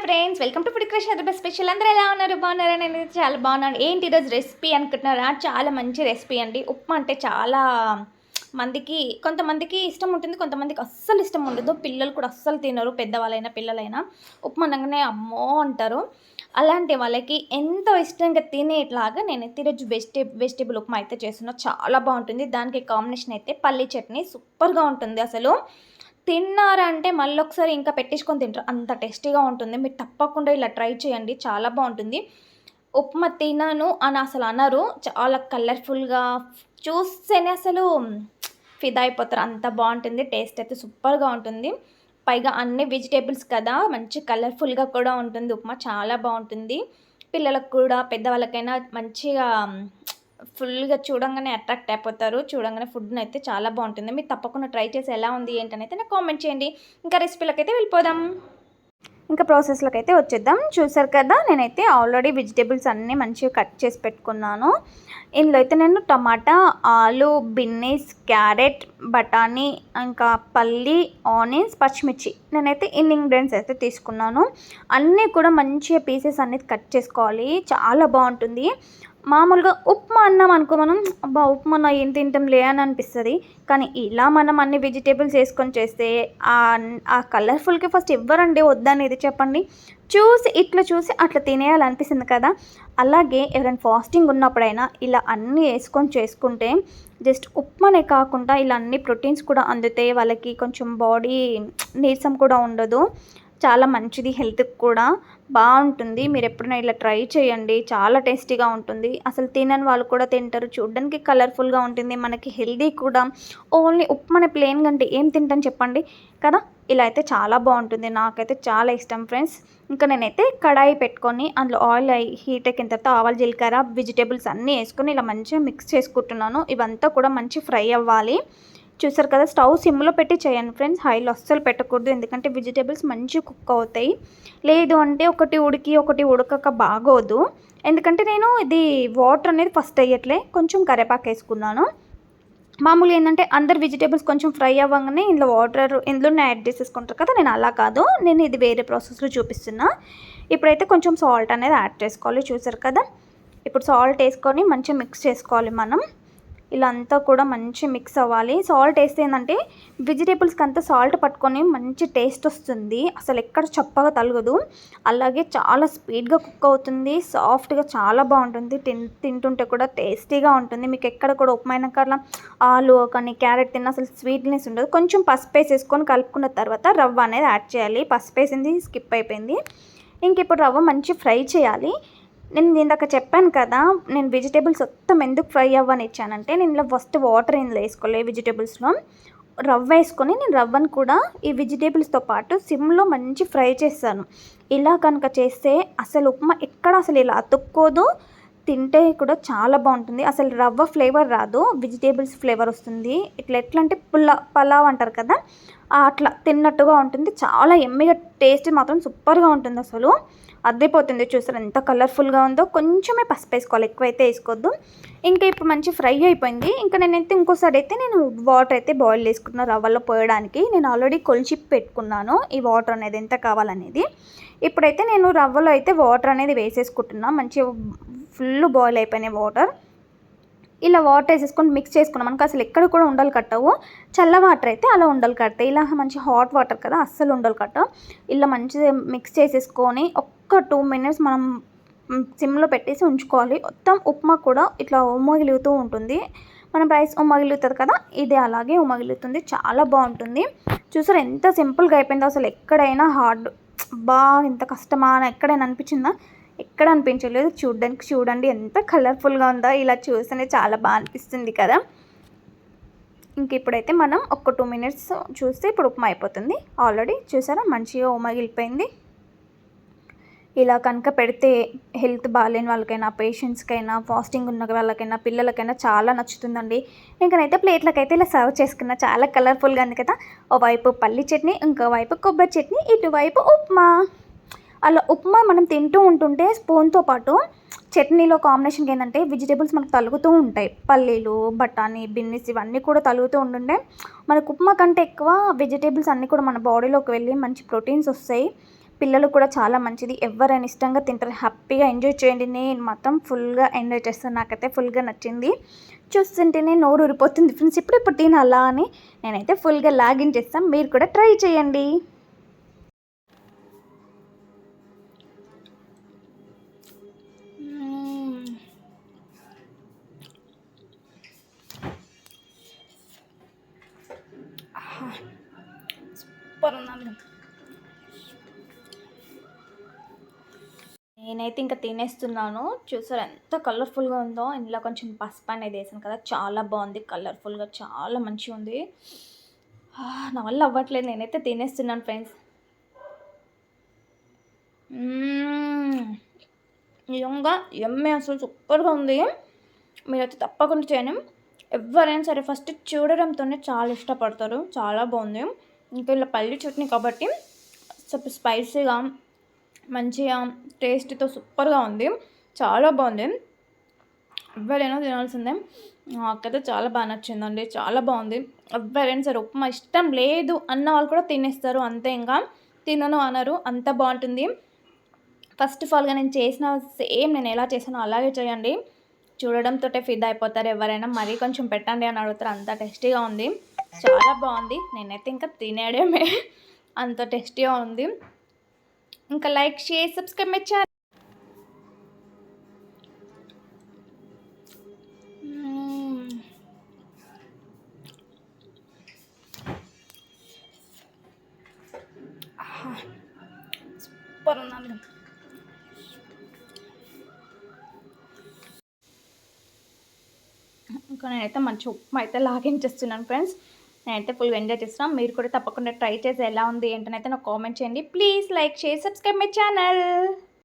Friends, welcome to food crush Hyderabad special. అందరూ ఎలా ఉన్నారు? బాగున్నారా? నేను చాలా బాగున్నాను. ఏంటి ఈరోజు రెసిపీ అనుకుంటున్నారా? చాలా మంచి రెసిపీ అండి. ఉప్మా అంటే చాలా మందికి, కొంతమందికి ఇష్టం ఉంటుంది, కొంతమందికి అస్సలు ఇష్టం ఉండదు. పిల్లలు కూడా అస్సలు తినరు, పెద్దవాళ్ళైనా పిల్లలైనా. ఉప్మా అనగానే అమ్మో అంటారు. అలాంటి వాళ్ళకి ఎంతో ఇష్టంగా తినేట్లాగా నేనైతే ఈరోజు వెజిటేబుల్ ఉప్మా అయితే చేస్తున్నా. చాలా బాగుంటుంది. దానికి కాంబినేషన్ అయితే పల్లీ చట్నీ సూపర్గా ఉంటుంది. అసలు తిన్నారంటే మళ్ళొకసారి ఇంకా పెట్టేసుకొని తింటారు. అంత టేస్టీగా ఉంటుంది. మీరు తప్పకుండా ఇలా ట్రై చేయండి. చాలా బావుంటుంది. ఉప్మా తినను అని అసలు అనరు. చాలా కలర్‌ఫుల్‌గా చూస్తేనే అసలు ఫిదా అయిపోతారు. అంత బావుంటుంది. టేస్ట్ అయితే సూపర్‌గా ఉంటుంది. పైగా అన్ని వెజిటబుల్స్ కదా! మంచి కలర్‌ఫుల్‌గా కూడా ఉంటుంది ఉప్మా. చాలా బావుంటుంది. పిల్లలకు కూడా, పెద్దవాళ్ళకైనా మంచిగా ఫుల్‌గా చూడంగానే అట్రాక్ట్ అయిపోతారు. చూడంగానే ఫుడ్‌నైతే చాలా బావుంటుంది. మీరు తప్పకుండా ట్రై చేసి ఎలా ఉంది ఏంటనైతే నాకు కామెంట్ చేయండి. ఇంకా రెసిపీలకైతే వెళ్ళిపోదాం. ఇంకా ప్రాసెస్‌లోకైతే వచ్చేద్దాం. చూసారు కదా! నేనైతే ఆల్రెడీ వెజిటబుల్స్ అన్నీ మంచిగా కట్ చేసి పెట్టుకున్నాను. ఇందులో అయితే నేను టమాటా, ఆలు, బిన్నీస్, క్యారెట్, బఠానీ, ఇంకా పల్లి, ఆనియన్స్, పచ్చిమిర్చి నేనైతే ఇన్ని ఇంగ్రీడియంట్స్ అయితే తీసుకున్నాను. అన్నీ కూడా మంచిగా పీసెస్ అనేది కట్ చేసుకోవాలి. చాలా బావుంటుంది. మామూలుగా ఉప్మా అన్నాం అనుకో మనం, అబ్బా! ఉప్మానా ఏం తింటాంలే అని అనిపిస్తది. కానీ ఇలా మనం అన్ని వెజిటబుల్స్ ఏసుకొని చేస్తే ఆ కలర్‌ఫుల్‌కి ఫస్ట్ ఎవ్వరండి వద్దనేది చెప్పండి. చూసి అట్లా తినేయాలనిపిస్తుంది కదా! అలాగే ఎవరైనా ఫాస్టింగ్ ఉన్నప్పుడైనా ఇలా అన్నీ ఏసుకొని చేసుకుంటే జస్ట్ ఉప్మానే కాకుండా ఇలా అన్ని ప్రోటీన్స్ కూడా అందుతాయి. వాళ్ళకి కొంచెం బాడీ నీరసం కూడా ఉండదు. చాలా మంచిది హెల్త్‌కి కూడా. బావుంటుంది. మీరెప్పుడైనా ఇలా ట్రై చేయండి. చాలా టేస్టీగా ఉంటుంది. అసలు తినని వాళ్ళు కూడా తింటారు. చూడ్డానికి కలర్‌ఫుల్‌గా ఉంటుంది. మనకి హెల్తీ కూడా. ఓన్లీ ఉప్మాని ప్లెయిన్‌గా అంటే ఏం తింటాం చెప్పండి కదా! ఇలా అయితే చాలా బావుంటుంది. నాకైతే చాలా ఇష్టం ఫ్రెండ్స్. ఇంకా నేనైతే కడాయి పెట్టుకొని అందులో ఆయిల్ హీట్ ఎక్కిన తర్వాత ఆవాలు, జీలకర్ర, వెజిటబుల్స్ అన్నీ ఏసుకొని ఇలా మంచిగా మిక్స్ చేసుకుంటున్నాను. ఇవంతా కూడా మంచి ఫ్రై అవ్వాలి. చూసారు కదా! స్టవ్ సిమ్‌లో పెట్టి చేయండి ఫ్రెండ్స్. హైలో అస్సలు పెట్టకూడదు. ఎందుకంటే వెజిటబుల్స్ మంచిగా కుక్ అవుతాయి. లేదు అంటే ఒకటి ఉడికి, ఒకటి ఉడకక బాగోదు. ఎందుకంటే నేను ఇది వాటర్ అనేది ఫస్ట్ ఎయ్యట్లే. కొంచెం కరివేపాకేసుకున్నాను. మామూలుగా ఏందంటే అందరు వెజిటబుల్స్ కొంచెం ఫ్రై అవ్వంగానే ఇందులో వాటర్ ఇందులోనే యాడ్ చేసేసుకుంటారు కదా! నేను అలా కాదు. నేను ఇది వేరే ప్రాసెస్‌లో చూపిస్తున్నా. ఇప్పుడైతే కొంచెం సాల్ట్ అనేది యాడ్ చేసుకోవాలి. చూసారు కదా! ఇప్పుడు సాల్ట్ ఏసుకొని మంచిగా మిక్స్ చేసుకోవాలి మనం. ఇలా అంతా కూడా మంచి మిక్స్ అవ్వాలి. సాల్ట్ ఏస్తే ఏందంటే వెజిటబుల్స్‌కి అంతా సాల్ట్ పట్టుకొని మంచి టేస్ట్ వస్తుంది. అసలు ఎక్కడ చప్పగా తగలదు. అలాగే చాలా స్పీడ్‌గా కుక్ అవుతుంది. సాఫ్ట్‌గా చాలా బావుంటుంది. తింటుంటే కూడా టేస్టీగా ఉంటుంది. మీకు ఎక్కడ కూడా ఉప్మా అయినాక అట్లా ఆలు కానీ, క్యారెట్ తిన్నా అసలు స్వీట్‌నెస్ ఉండదు. కొంచెం పసుపేసేసుకొని కలుపుకున్న తర్వాత రవ్వ అనేది యాడ్ చేయాలి. పసుపేసింది స్కిప్ అయిపోయింది. ఇంక ఇప్పుడు రవ్వ మంచి ఫ్రై చేయాలి. నేను ఇందాక చెప్పాను కదా! నేను వెజిటబుల్స్ మొత్తం ఎందుకు ఫ్రై అవ్వనిచ్చానంటే, నేను ఇలా ఫస్ట్ వాటర్ ఇందులో ఏసుకోలే వెజిటబుల్స్‌లో. రవ్వేసుకొని నేను రవ్వను కూడా ఈ వెజిటబుల్స్‌తో పాటు సిమ్‌లో మంచి ఫ్రై చేశాను. ఇలా కనుక చేస్తే అసలు ఉప్మా ఎక్కడ అసలు ఇలా అతుక్కోదు. తింటే కూడా చాలా బావుంటుంది. అసలు రవ్వ ఫ్లేవర్ రాదు. వెజిటబుల్స్ ఫ్లేవర్ వస్తుంది. ఇట్లా ఎట్లా అంటే పలావ్ అంటారు కదా! అట్లా తిన్నట్టుగా ఉంటుంది. చాలా యమ్మీగా టేస్ట్ మాత్రం సూపర్‌గా ఉంటుందసలు. అద్దిరిపోతుంది. చూసారా ఎంత కలర్‌ఫుల్‌గా ఉందో. కొంచెమే పసుపేసుకోవాలి. ఎక్కువైతే ఏసుకోవద్దు. ఇంకా ఇప్పుడు మంచి ఫ్రై అయిపోయింది. ఇంకా నేనైతే ఇంకోసారి అయితే నేను వాటర్ అయితే బాయిల్ చేసుకున్న రవ్వలో పోయడానికి. నేను ఆల్రెడీ కొలిచి పెట్టుకున్నాను. ఈ వాటర్ అనేది ఎంత కావాలనేది. ఇప్పుడైతే నేను రవ్వలో అయితే వాటర్ అనేది వేసేసుకుంటున్నా. మంచిగా ఫుల్ బాయిల్ అయిపోయినాయి వాటర్. ఇలా వాటర్ వేసేసుకొని మిక్స్ చేసుకున్నాం అనుకో అసలు ఎక్కడ కూడా ఉండలు కట్టవు. చల్ల వాటర్ అయితే అలా ఉండలు కడతాయి. ఇలా మంచి హాట్ వాటర్ కదా అస్సలు ఉండలు కట్టవు. ఇలా మంచిగా మిక్స్ చేసేసుకొని ఒక్క 2 మినిట్స్ మనం సిమ్‌లో పెట్టేసి ఉంచుకోవాలి. మొత్తం ఉప్మా కూడా ఇట్లా ఉమ్మగిలుగుతూ ఉంటుంది. మనం రైస్ ఉమ్మగిలుగుతది కదా! ఇది అలాగే ఉమ్మగిలుగుతుంది. చాలా బావుంటుంది. చూసారా ఎంత సింపుల్‌గా అయిపోయిందో అసలు ఎక్కడైనా హార్డ్ అబ్బా! ఇంత కష్టమా అని ఎక్కడైనా అనిపించిందా? ఎక్కడ అనిపించలేదు. చూడండి ఎంత కలర్‌ఫుల్‌గా ఉందో. ఇలా చూస్తేనే చాలా అనిపిస్తుంది కదా! ఇంక ఇప్పుడైతే మనం ఒక 2 మినిట్స్ చూస్తే ఇప్పుడు ఉప్మా అయిపోతుంది. ఆల్రెడీ చూసారా మంచిగా ఉమ్మగిలిపోయింది. ఇలా కనుక పెడితే హెల్త్ బాలేని వాళ్ళకైనా, పేషెంట్స్‌కైనా, ఫాస్టింగ్ ఉన్న వాళ్ళకైనా, పిల్లలకైనా చాలా నచ్చుతుందండి. ఇంక నేనైతే ప్లేట్‌లోకైతే ఇలా సర్వ్ చేసుకున్నా. చాలా కలర్‌ఫుల్‌గా ఉంది కదా! ఓవైపు పల్లి చట్నీ, ఇంకోవైపు కొబ్బరి చట్నీ, ఇటువైపు ఉప్మా. అలా ఉప్మా మనం తింటూ ఉంటుంటే స్పూన్‌తో పాటు చట్నీలో కాంబినేషన్‌కి ఏందంటే వెజిటబుల్స్ మనకు తలుగుతూ ఉంటాయి. పల్లీలు, బఠానీ, బిన్నిస్ ఇవన్నీ కూడా తలుగుతూ ఉంటుంటే మనకు ఉప్మా కంటే ఎక్కువ వెజిటబుల్స్ అన్నీ కూడా మన బాడీలోకి వెళ్ళి మంచి ప్రోటీన్స్ వస్తాయి. పిల్లలు కూడా చాలా మంచిది. ఎవరైనా ఇష్టంగా తింటారు, హ్యాపీగా ఎంజాయ్ చేయండి. నేను మాత్రం ఫుల్గా ఎంజాయ్ చేస్తాను, నాకైతే ఫుల్గా నచ్చింది. చూస్తుంటేనే నోరు ఊరిపోతుంది ఫ్రెండ్స్, ఇప్పుడు తినాలా అని నేనైతే ఫుల్గా లాగిన్ చేస్తాను. మీరు కూడా ట్రై చేయండి. సూపర్ ఉందండి. నేనైతే ఇంకా తినేస్తున్నాను. చూసారా ఎంత కలర్ఫుల్గా ఉందో. ఇందులో కొంచెం పసుపు అనేది వేసాను కదా, చాలా బాగుంది, కలర్ఫుల్గా చాలా మంచిగా ఉంది. నా వల్ల అవ్వట్లేదు, నేనైతే తినేస్తున్నాను ఫ్రెండ్స్. నిజంగా ఎమ్మె అసలు సూపర్గా ఉంది. మీరైతే తప్పకుండా చేయండి. ఎవరైనా సరే ఫస్ట్ చూడడంతోనే చాలా ఇష్టపడతారు, చాలా బాగుంది. ఇంకా ఇలా పల్లి చట్నీ కాబట్టి స్పైసీగా మంచిగా టేస్ట్తో సూపర్గా ఉంది, చాలా బాగుంది. ఎవరైనా తినాల్సిందే. నాకైతే చాలా బాగా నచ్చిందండి, చాలా బాగుంది. ఎవరైనా సరే ఉప్మా ఇష్టం లేదు అన్న వాళ్ళు కూడా తినేస్తారు, అంతే. ఇంకా తినను అనరు, అంత బాగుంటుంది. ఫస్ట్ ఆఫ్ ఆల్గా నేను చేసిన సేమ్ నేను ఎలా చేసానో అలాగే చేయండి. చూడడంతో ఫిదా అయిపోతారు ఎవరైనా. మరీ కొంచెం పెట్టండి అని అడుగుతారు, అంత టేస్టీగా ఉంది, చాలా బాగుంది. నేనైతే ఇంకా తినేయడమే, అంత టేస్టీగా ఉంది. ఇంకా like share subscribe my channel. Super ఉందండి. ఇంకా నేనైతే మంచి ఉప్మా అయితే లాగించేస్తున్నాను ఫ్రెండ్స్. నేనైతే ఫుల్గా ఎంజాయ్ చేస్తున్నాను. మీరు కూడా తప్పకుండా ట్రై చేసి ఎలా ఉంది ఏంటనైతే నాకు కామెంట్ చేయండి. Please like share subscribe my channel.